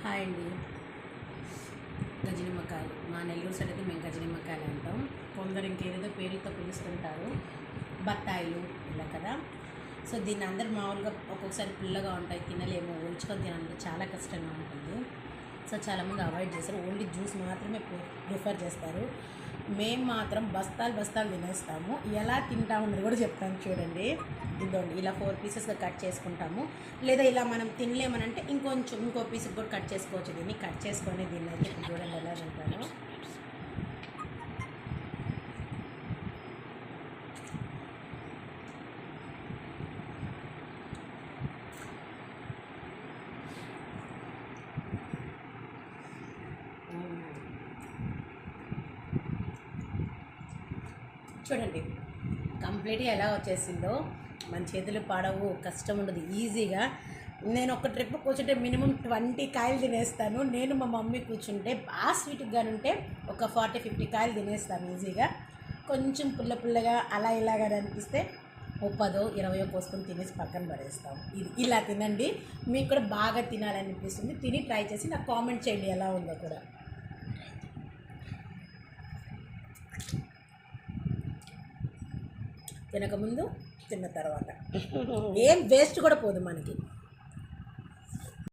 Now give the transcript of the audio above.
Hi అండి. గజనిమ్మకాయలు మా Nellore side అయితే మేము గజనిమ్మకాయలు అంటాం. కొందరు ఇంకేదేదో పేరుతో పిలుస్తుంటారు, బత్తాయిలు ఇలా కదా. సో దీన్ని అందరు మామూలుగా ఒక్కొక్కసారి పుల్లగా ఉంటాయి, తినలేము, ఒలుచుకొని తినాలంటే చాలా కష్టంగా ఉంటుంది. సో చాలామంది అవాయిడ్ చేస్తారు, ఓన్లీ జ్యూస్ మాత్రమే ప్రిఫర్ చేస్తారు. మేము మాత్రం బస్తాలు తినేస్తాము. ఎలా తింటామన్నది కూడా చెప్తాను చూడండి. ఇదిగోండి, ఇలా 4 పీసెస్గా కట్ చేసుకుంటాము. లేదా ఇలా మనం తినలేమనంటే ఇంకో పీస్ కూడా కట్ చేసుకోవచ్చు. దీన్ని కట్ చేసుకొని దీన్ని అయితే చూడండి ఎలా తింటాను. చూడండి కంప్లీట్గా ఎలా వచ్చేసిందో. మన చేతులు పాడవు, కష్టం ఉండదు, ఈజీగా. నేను ఒక ట్రిప్ కూర్చుంటే మినిమం 20 కాయలు తినేస్తాను. నేను మా మమ్మీ కూర్చుంటే బాగా స్వీట్గా ఉంటే ఒక 40-50 కాయలు తినేస్తాను ఈజీగా. కొంచెం పుల్లగా అలా ఇలాగా అనిపిస్తే 10-20 కోసుకొని తినేసి పక్కన పడేస్తాం. ఇది ఇలా తినండి, మీకు కూడా బాగా తినాలనిపిస్తుంది. తిని ట్రై చేసి నాకు కామెంట్ చేయండి ఎలా ఉందో కూడా. తినకముందు, తిన్న తర్వాత ఏం వేస్ట్ కూడా పోదు మనకి.